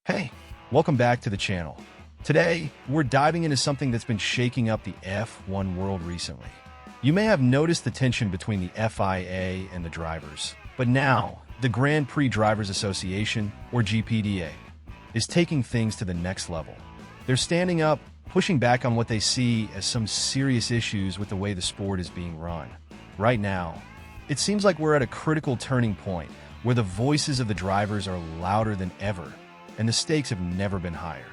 Hey, welcome back to the channel. Today, we're diving into something that's been shaking up the F1 world recently. You may have noticed the tension between the FIA and the drivers, but now, the Grand Prix Drivers Association, or GPDA, is taking things to the next level. They're standing up, pushing back on what they see as some serious issues with the way the sport is being run. Right now, it seems like we're at a critical turning point where the voices of the drivers are louder than ever, and the stakes have never been higher.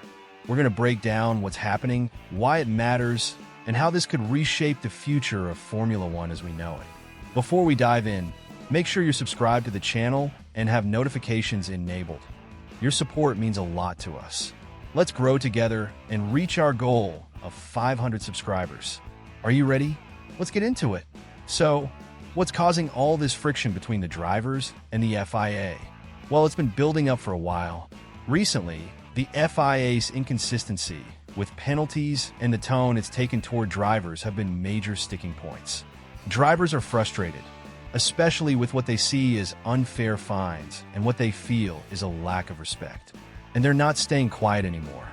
We're going to break down what's happening, why it matters, and how this could reshape the future of Formula One as we know it. Before we dive in, make sure you're subscribed to the channel and have notifications enabled. Your support means a lot to us. Let's grow together and reach our goal of 500 subscribers. Are you ready? Let's get into it. So, what's causing all this friction between the drivers and the FIA? Well, it's been building up for a while. Recently, the FIA's inconsistency with penalties and the tone it's taken toward drivers have been major sticking points. Drivers are frustrated, especially with what they see as unfair fines and what they feel is a lack of respect. And they're not staying quiet anymore.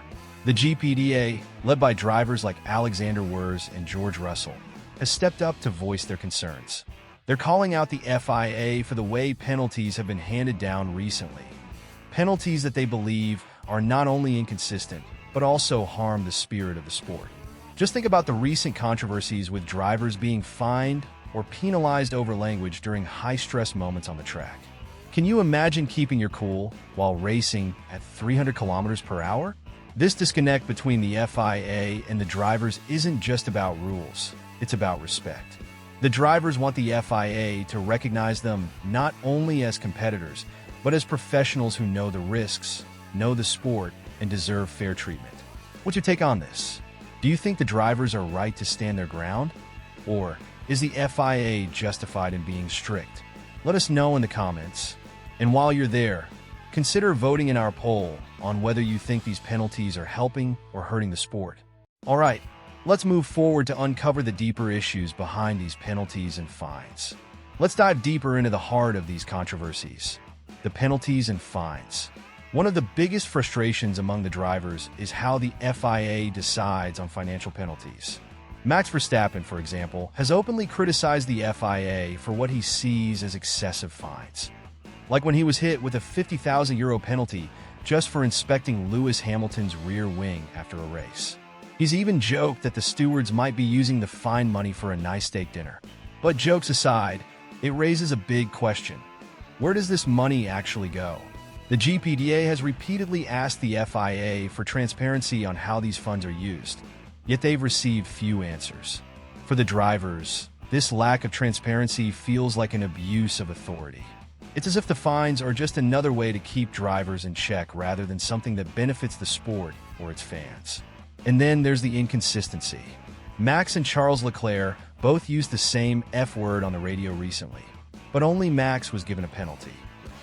The GPDA, led by drivers like Alexander Wurz and George Russell, has stepped up to voice their concerns. They're calling out the FIA for the way penalties have been handed down recently. Penalties that they believe are not only inconsistent, but also harm the spirit of the sport. Just think about the recent controversies with drivers being fined or penalized over language during high-stress moments on the track. Can you imagine keeping your cool while racing at 300 kilometers per hour? This disconnect between the FIA and the drivers isn't just about rules, it's about respect. The drivers want the FIA to recognize them not only as competitors, but as professionals who know the risks, know the sport, and deserve fair treatment. What's your take on this? Do you think the drivers are right to stand their ground? Or is the FIA justified in being strict? Let us know in the comments. And while you're there, consider voting in our poll on whether you think these penalties are helping or hurting the sport. All right, let's move forward to uncover the deeper issues behind these penalties and fines. Let's dive deeper into the heart of these controversies. The penalties and fines. One of the biggest frustrations among the drivers is how the FIA decides on financial penalties. Max Verstappen, for example, has openly criticized the FIA for what he sees as excessive fines. Like when he was hit with a €50,000 penalty just for inspecting Lewis Hamilton's rear wing after a race. He's even joked that the stewards might be using the fine money for a nice steak dinner. But jokes aside, it raises a big question. Where does this money actually go? The GPDA has repeatedly asked the FIA for transparency on how these funds are used, yet they've received few answers. For the drivers, this lack of transparency feels like an abuse of authority. It's as if the fines are just another way to keep drivers in check rather than something that benefits the sport or its fans. And then there's the inconsistency. Max and Charles Leclerc both used the same F word on the radio recently, but only Max was given a penalty.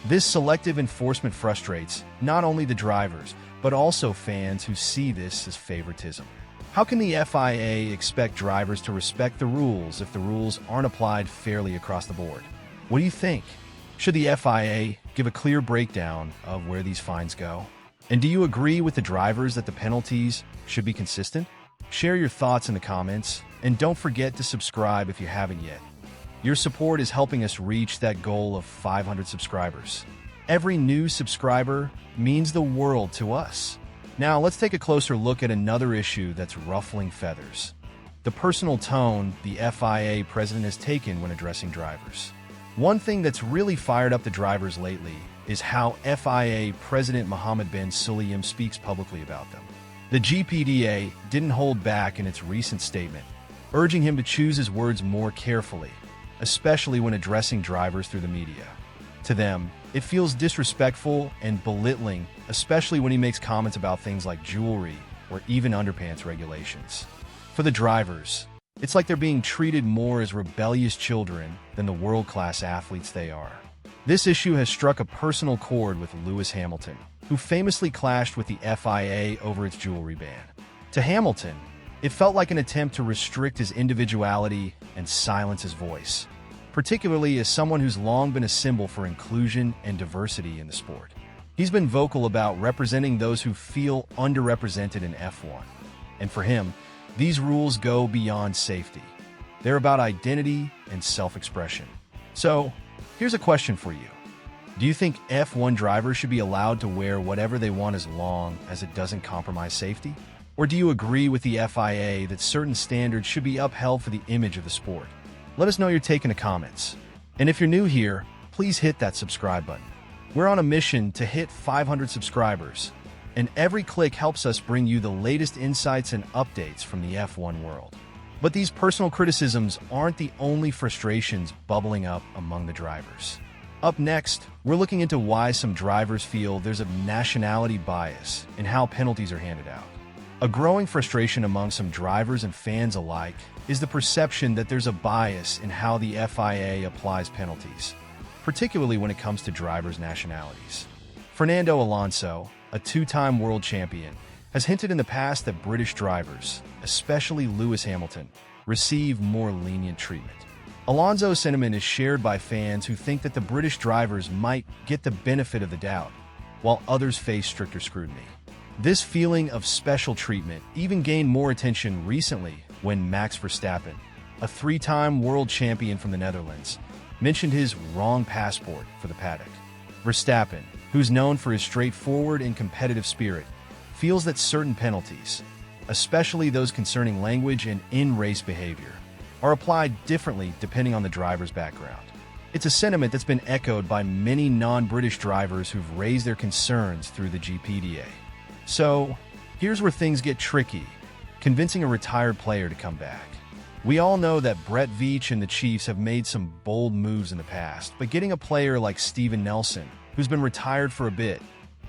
This selective enforcement frustrates not only the drivers, but also fans who see this as favoritism. How can the FIA expect drivers to respect the rules if the rules aren't applied fairly across the board? What do you think? Should the FIA give a clear breakdown of where these fines go? And do you agree with the drivers that the penalties should be consistent? Share your thoughts in the comments, and don't forget to subscribe if you haven't yet. Your support is helping us reach that goal of 500 subscribers. Every new subscriber means the world to us. Now, let's take a closer look at another issue that's ruffling feathers. The personal tone the FIA president has taken when addressing drivers. One thing that's really fired up the drivers lately is how FIA President Mohammed bin Sulayem speaks publicly about them. The GPDA didn't hold back in its recent statement, urging him to choose his words more carefully, especially when addressing drivers through the media. To them, it feels disrespectful and belittling, especially when he makes comments about things like jewelry or even underpants regulations. For the drivers, it's like they're being treated more as rebellious children than the world-class athletes they are. This issue has struck a personal chord with Lewis Hamilton, who famously clashed with the FIA over its jewelry ban. To Hamilton, it felt like an attempt to restrict his individuality and silence his voice, particularly as someone who's long been a symbol for inclusion and diversity in the sport. He's been vocal about representing those who feel underrepresented in F1. And for him, these rules go beyond safety. They're about identity and self-expression. So, here's a question for you. Do you think F1 drivers should be allowed to wear whatever they want as long as it doesn't compromise safety? Or do you agree with the FIA that certain standards should be upheld for the image of the sport? Let us know your take in the comments. And if you're new here, please hit that subscribe button. We're on a mission to hit 500 subscribers, and every click helps us bring you the latest insights and updates from the F1 world. But these personal criticisms aren't the only frustrations bubbling up among the drivers. Up next, we're looking into why some drivers feel there's a nationality bias in how penalties are handed out. A growing frustration among some drivers and fans alike is the perception that there's a bias in how the FIA applies penalties, particularly when it comes to drivers' nationalities. Fernando Alonso, a two-time world champion, has hinted in the past that British drivers, especially Lewis Hamilton, receive more lenient treatment. Alonso's sentiment is shared by fans who think that the British drivers might get the benefit of the doubt, while others face stricter scrutiny. This feeling of special treatment even gained more attention recently when Max Verstappen, a three-time world champion from the Netherlands, mentioned his wrong passport for the paddock. Verstappen, who's known for his straightforward and competitive spirit, feels that certain penalties, especially those concerning language and in-race behavior, are applied differently depending on the driver's background. It's a sentiment that's been echoed by many non-British drivers who've raised their concerns through the GPDA. So, here's where things get tricky, convincing a retired player to come back. We all know that Brett Veach and the Chiefs have made some bold moves in the past, but getting a player like Steven Nelson, who's been retired for a bit,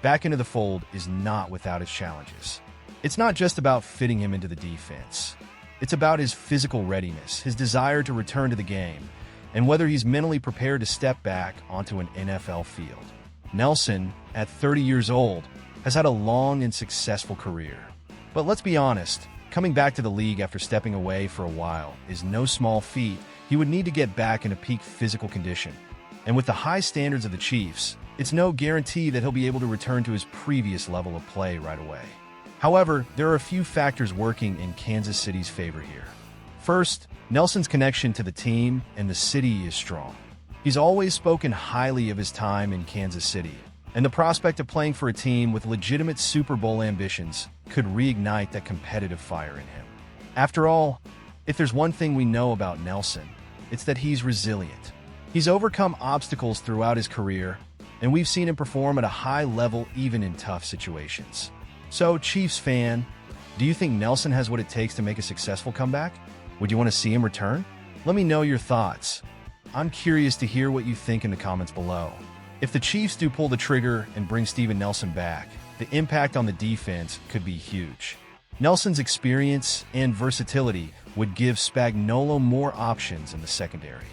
back into the fold is not without its challenges. It's not just about fitting him into the defense. It's about his physical readiness, his desire to return to the game, and whether he's mentally prepared to step back onto an NFL field. Nelson, at 30 years old, has had a long and successful career. But let's be honest, coming back to the league after stepping away for a while is no small feat. He would need to get back into peak physical condition. And with the high standards of the Chiefs, it's no guarantee that he'll be able to return to his previous level of play right away. However, there are a few factors working in Kansas City's favor here. First, Nelson's connection to the team and the city is strong. He's always spoken highly of his time in Kansas City, and the prospect of playing for a team with legitimate Super Bowl ambitions could reignite that competitive fire in him. After all, if there's one thing we know about Nelson, it's that he's resilient. He's overcome obstacles throughout his career, and we've seen him perform at a high level even in tough situations. So, Chiefs fan, do you think Nelson has what it takes to make a successful comeback? Would you want to see him return? Let me know your thoughts. I'm curious to hear what you think in the comments below. If the Chiefs do pull the trigger and bring Steven Nelson back, the impact on the defense could be huge. Nelson's experience and versatility would give Spagnuolo more options in the secondary.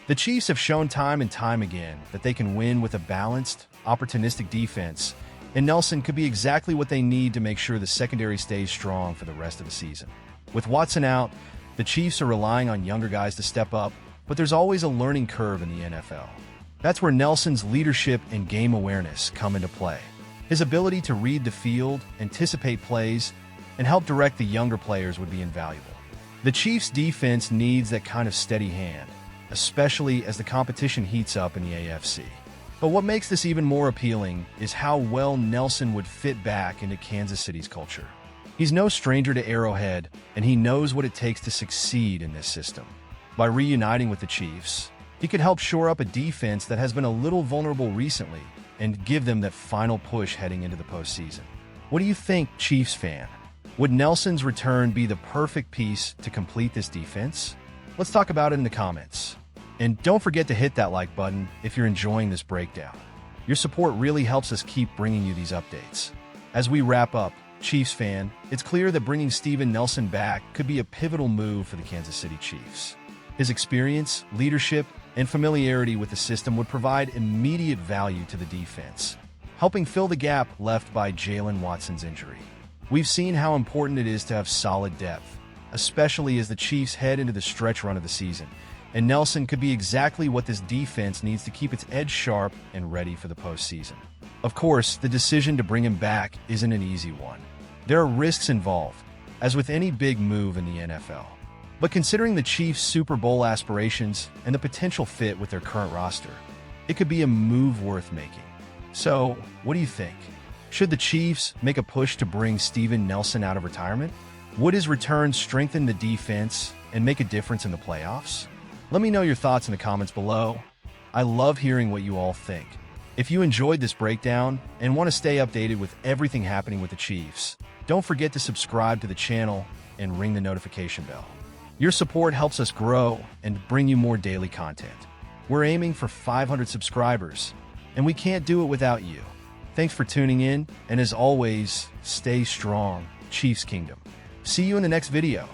The Chiefs have shown time and time again that they can win with a balanced, opportunistic defense, and Nelson could be exactly what they need to make sure the secondary stays strong for the rest of the season. With Watson out, the Chiefs are relying on younger guys to step up, but there's always a learning curve in the NFL. That's where Nelson's leadership and game awareness come into play. His ability to read the field, anticipate plays, and help direct the younger players would be invaluable. The Chiefs' defense needs that kind of steady hand, especially as the competition heats up in the AFC. But what makes this even more appealing is how well Nelson would fit back into Kansas City's culture. He's no stranger to Arrowhead, and he knows what it takes to succeed in this system. By reuniting with the Chiefs, he could help shore up a defense that has been a little vulnerable recently and give them that final push heading into the postseason. What do you think, Chiefs fan? Would Nelson's return be the perfect piece to complete this defense? Let's talk about it in the comments. And don't forget to hit that like button if you're enjoying this breakdown. Your support really helps us keep bringing you these updates. As we wrap up, Chiefs fan, it's clear that bringing Steven Nelson back could be a pivotal move for the Kansas City Chiefs. His experience, leadership, and familiarity with the system would provide immediate value to the defense, helping fill the gap left by Jalen Watson's injury. We've seen how important it is to have solid depth, especially as the Chiefs head into the stretch run of the season, and Nelson could be exactly what this defense needs to keep its edge sharp and ready for the postseason. Of course, the decision to bring him back isn't an easy one. There are risks involved, as with any big move in the NFL. But considering the Chiefs' Super Bowl aspirations and the potential fit with their current roster, it could be a move worth making. So, what do you think? Should the Chiefs make a push to bring Steven Nelson out of retirement? Would his return strengthen the defense and make a difference in the playoffs? Let me know your thoughts in the comments below. I love hearing what you all think. If you enjoyed this breakdown and want to stay updated with everything happening with the Chiefs, don't forget to subscribe to the channel and ring the notification bell. Your support helps us grow and bring you more daily content. We're aiming for 500 subscribers, and we can't do it without you. Thanks for tuning in, and as always, stay strong, Chiefs Kingdom. See you in the next video.